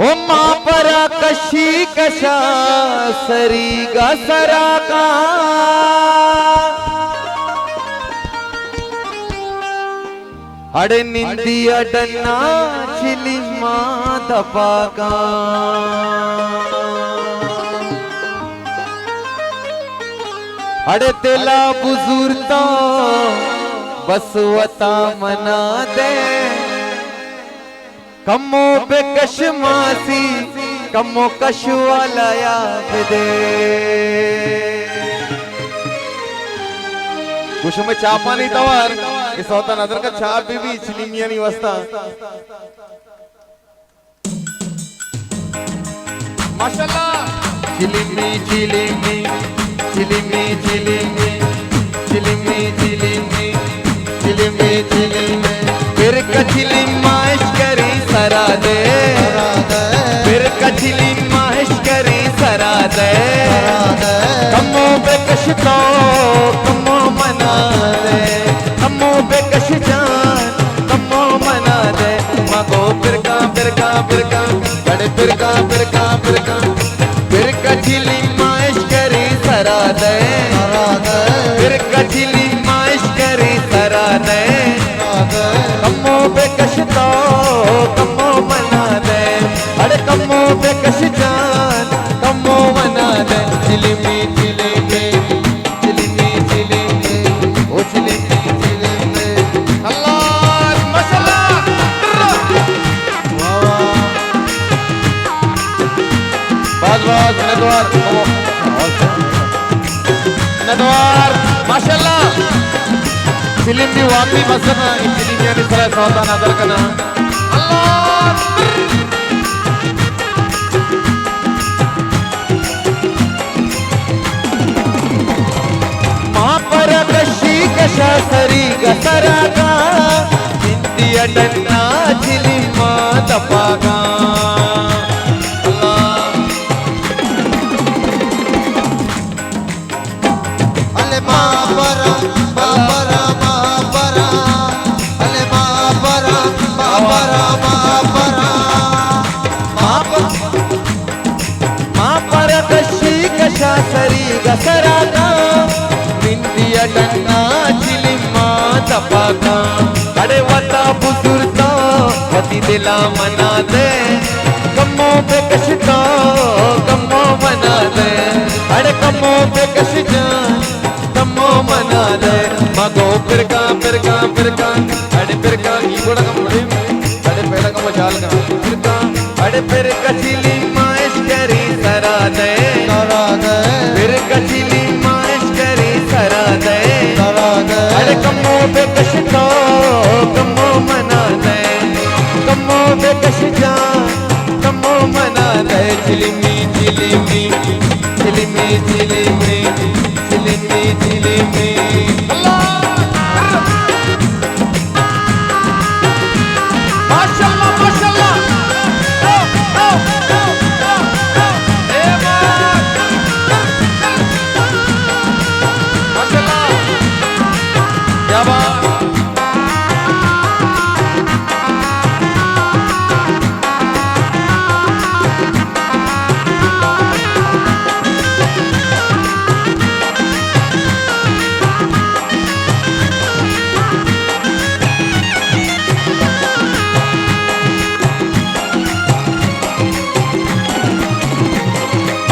ओ मां परा कशी कशा सरी गा सरा का अड़े निंदी अडना चिली मां दपा का अड़े तेला बुजुर्ता बसवता मना दे कमो पे कश मासी कमो कश वाला याद दे कुछ में चापा नहीं तवार इस होता नजर का छाप भी चिलिमिया नहीं वस्ता माशाल्लाह चिलिमी चिलिमी चिलिमी चिलिमी चिलिमी चिलिमी चिलिमी चिलिमी फिर कचिली माश करी सरा दे फिर कचिली माश करी सरा दे कमो पे कशतो कमो मना दे कमो पे कश जान कमो मना दे मगो फिरका फिरका फिरका बड़े फिरका फिरका फिरका फिर कचिली माश करी सरा दे फिर कचिली माश करी सरा दे कमो पे कशतो कमो मना दे अरे कमो पे कश जान कमो मना दे चिलिमी चिलिमी चिलिमी चिलिमी ओ चिलिमी चिलिमी अल्लाह माशाल्लाह बाज नदवार माशाल्लाह फिल्म भी वाकई मसलन फिल्म यानी सरा सौदा नजर करना अल्लाह मां पर कशी कशा सरी गसरा का हिंदी अडन्ना चिली मां दपागा अले मां सरी गसरा का बिंदिया डन्ना चिलिमा दपाका अरे वता बुजुर्ता वती दिला मना दे कमो पे कशता कमो मना दे अरे कमो पे कश जान कमो मना दे मगो फिरका फिरका फिरका अरे फिरका ई बड़ा कम अरे पहला कम चाल का फिरका अरे फिर कचिली माश करी सरा दे फिर कचिली माश करी सरा दे अरे कमो पे कशतो कमो मना दे कमो पे कश जान कमो मना दे चिलिमी चिलिमी चिलिमी चिलिमी चिलिमी चिलिमी माशाल्लाह माशाल्लाह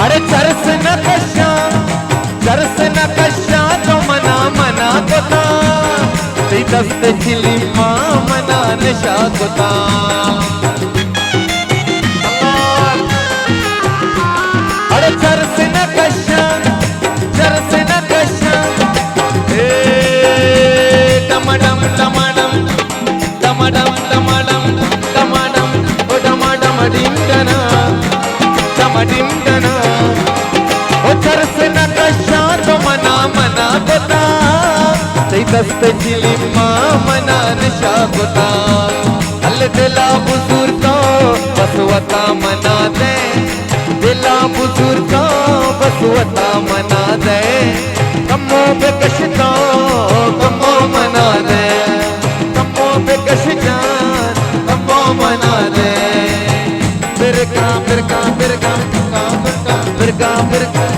अरे चरस न कशा तो मना मना कोता दस्त चिली मां मना निशा कोता अरे चरस न कशा टमाडम टमाडम टमाडम टमाडम टमाडम ओ टमाडम डिंडना टमाडिम डना ओ चरस न कशा तो मना मना कोता दस्त चिली मां मना निशा कोता अल दिला बुजुर्गा बसवता मना दे दिला बुजुर्गा बसवता मना दे कमो पे कशता कमो मना दे कमो पे कश जान कमो मना दे फिर फिरका फिरका फिरका फिरका फिरका फिरका